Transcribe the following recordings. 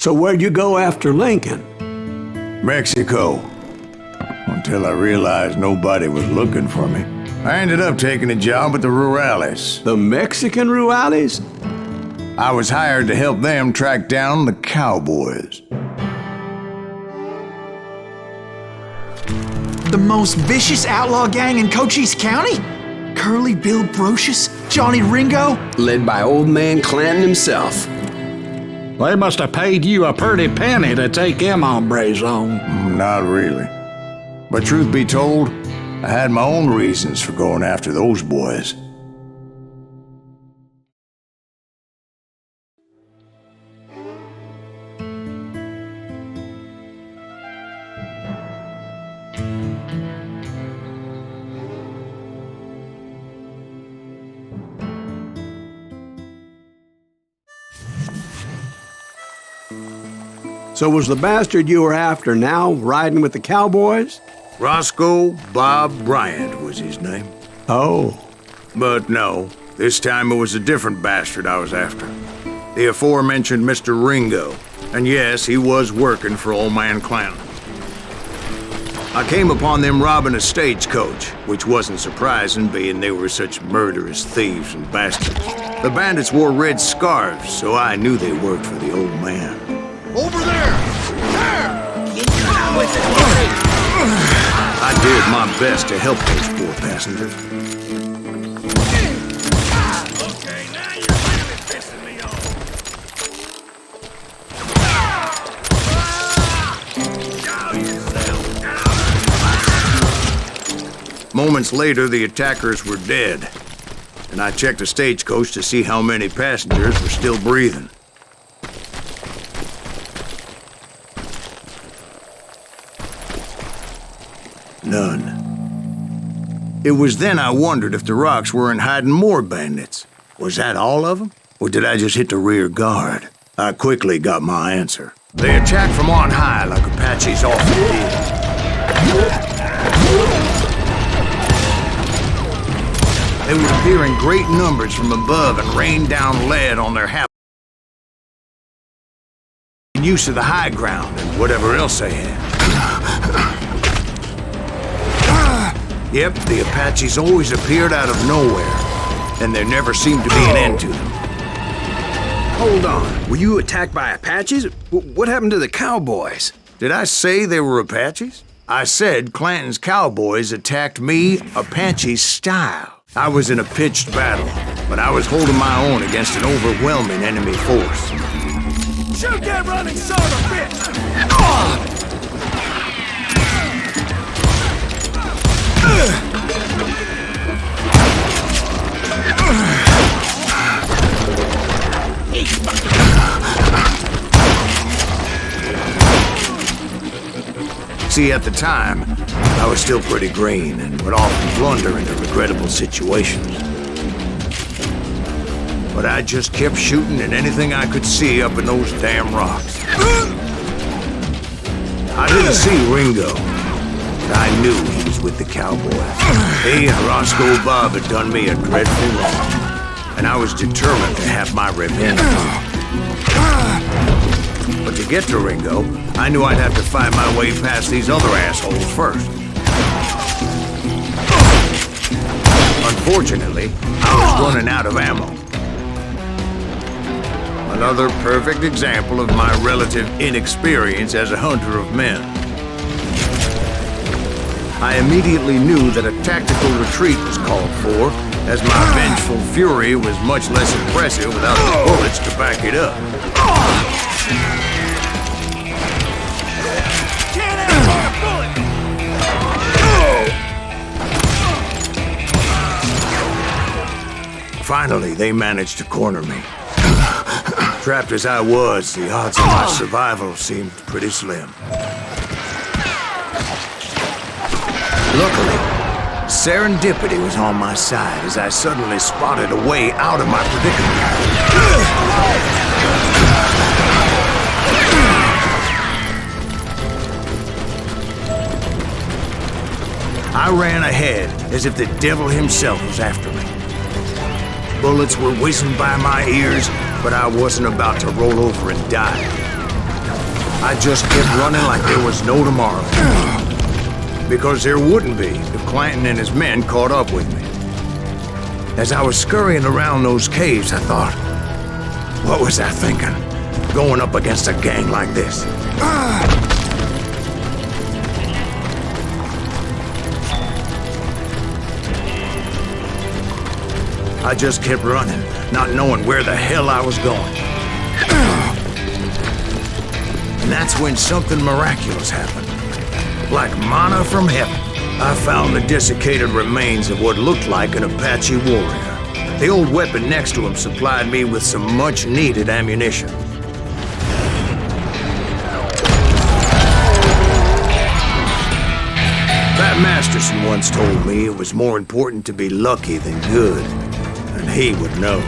So where'd you go after Lincoln? Mexico. Until I realized nobody was looking for me. I ended up taking a job at the Rurales. The Mexican Rurales? I was hired to help them track down the cowboys. The most vicious outlaw gang in Cochise County? Curly Bill Brocious? Johnny Ringo? Led by old man Clanton himself. They must have paid you a pretty penny to take them hombres on. Not really. But truth be told, I had my own reasons for going after those boys. So was the bastard you were after now riding with the cowboys? Roscoe Bob Bryant was his name. Oh. But no, this time it was a different bastard I was after. The aforementioned Mr. Ringo. And yes, he was working for old man Clanton. I came upon them robbing a stagecoach, which wasn't surprising, being they were such murderous thieves and bastards. The bandits wore red scarves, so I knew they worked for the old man. Over there! There! I did my best to help those poor passengers. Okay, now you're really pissing me off. Moments later, the attackers were dead, and I checked the stagecoach to see how many passengers were still breathing. None. It was then I wondered if the rocks weren't hiding more bandits. Was that all of them? Or did I just hit the rear guard? I quickly got my answer. They attacked from on high like Apaches often did. They would appear in great numbers from above and rain down lead on their use of the high ground and whatever else they had. Yep, the Apaches always appeared out of nowhere, and there never seemed to be an end to them. Hold on, were you attacked by Apaches? What happened to the cowboys? Did I say they were Apaches? I said Clanton's cowboys attacked me Apache style. I was in a pitched battle, but I was holding my own against an overwhelming enemy force. Shoot that running son of a bitch! See, at the time, I was still pretty green and would often blunder into regrettable situations. But I just kept shooting at anything I could see up in those damn rocks. I didn't see Ringo, but I knew he was with the cowboys. He and Roscoe Bob had done me a dreadful wrong, and I was determined to have my revenge. But to get to Ringo, I knew I'd have to find my way past these other assholes first. Unfortunately, I was running out of ammo. Another perfect example of my relative inexperience as a hunter of men. I immediately knew that a tactical retreat was called for, as my vengeful fury was much less impressive without the bullets to back it up. Finally, they managed to corner me. Trapped as I was, the odds of my survival seemed pretty slim. Luckily, serendipity was on my side as I suddenly spotted a way out of my predicament. I ran ahead as if the devil himself was after me. Bullets were whizzing by my ears, but I wasn't about to roll over and die. I just kept running like there was no tomorrow. Because there wouldn't be if Clanton and his men caught up with me. As I was scurrying around those caves, I thought, what was I thinking? Going up against a gang like this. I just kept running, not knowing where the hell I was going. And that's when something miraculous happened. Like manna from heaven, I found the desiccated remains of what looked like an Apache warrior. The old weapon next to him supplied me with some much-needed ammunition. That Masterson once told me it was more important to be lucky than good, and he would know.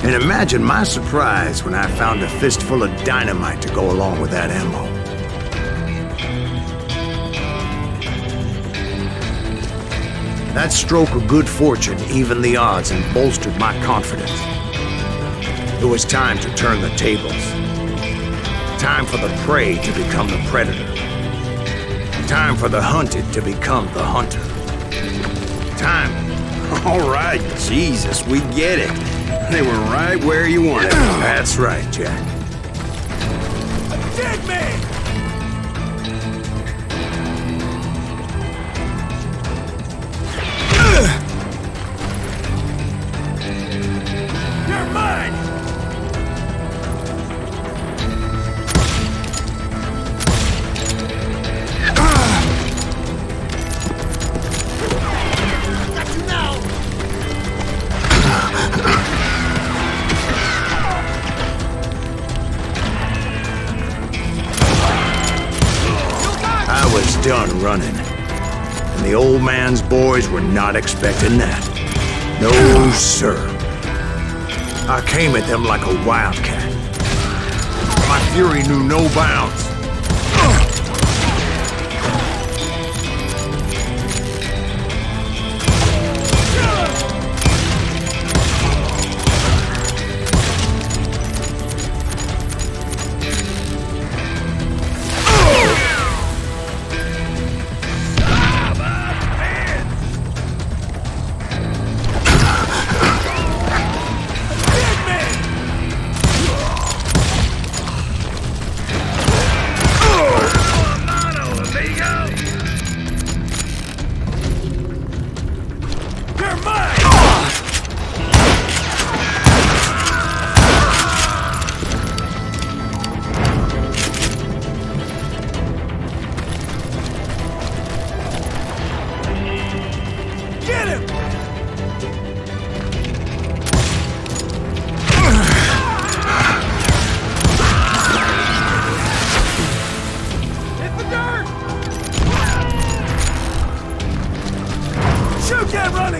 And imagine my surprise when I found a fistful of dynamite to go along with that ammo. That stroke of good fortune evened the odds and bolstered my confidence. It was time to turn the tables. Time for the prey to become the predator. Time for the hunted to become the hunter. Time. All right, Jesus, we get it. They were right where you wanted them. That's right, Jack. Dig me! You're mine! Got you now! I was done running, and the old man's boys were not expecting that. No, sir. I came at them like a wildcat. My fury knew no bounds.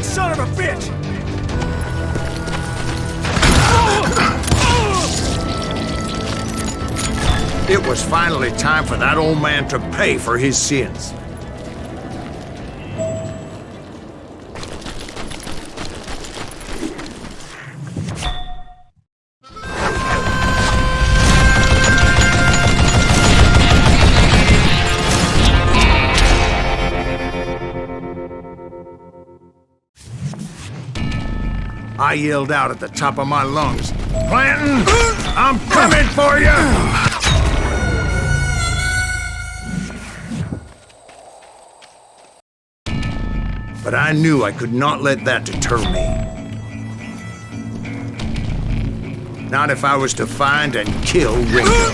Son of a bitch! It was finally time for that old man to pay for his sins. I yelled out at the top of my lungs, "Clanton, I'm coming for you!" But I knew I could not let that deter me. Not if I was to find and kill Ringo.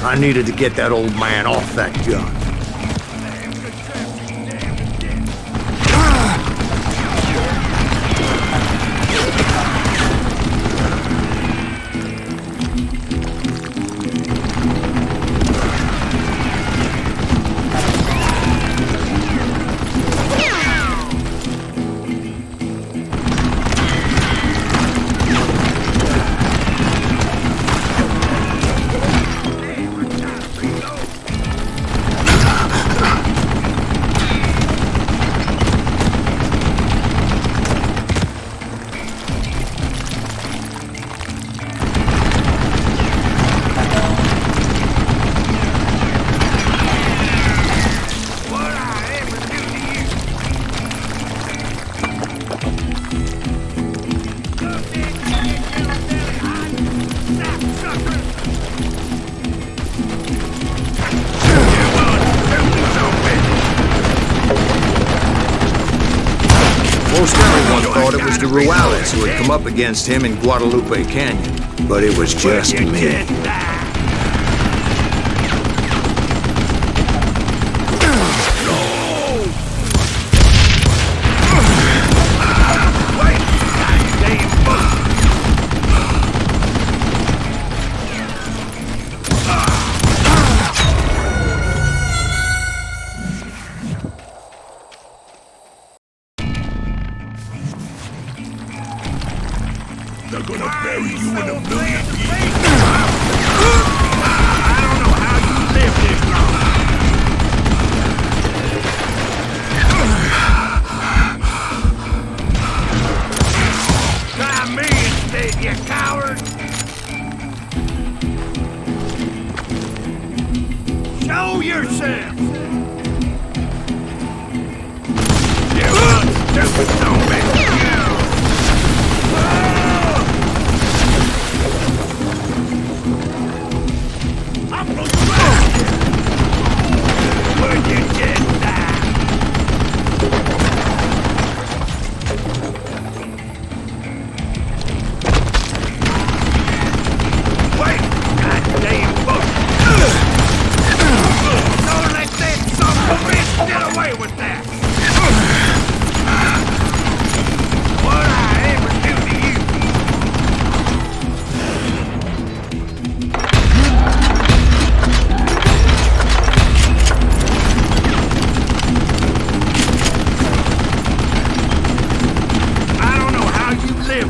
I needed to get that old man off that gun. Most everyone thought it was the JUAREZ who had come up against him in Guadalupe Canyon, but it was just me. They're gonna bury you in a million pieces. I don't know how you live this long. Try me instead, you coward. Show yourself. You stupid zombie.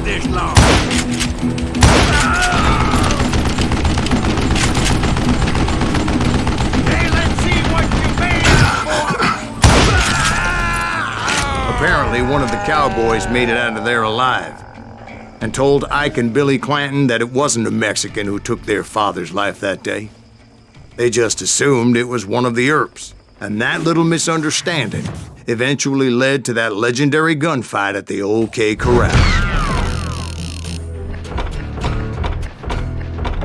This long. Hey, let's see what you made for. Apparently, one of the cowboys made it out of there alive and told Ike and Billy Clanton that it wasn't a Mexican who took their father's life that day. They just assumed it was one of the Earps, and that little misunderstanding eventually led to that legendary gunfight at the OK Corral.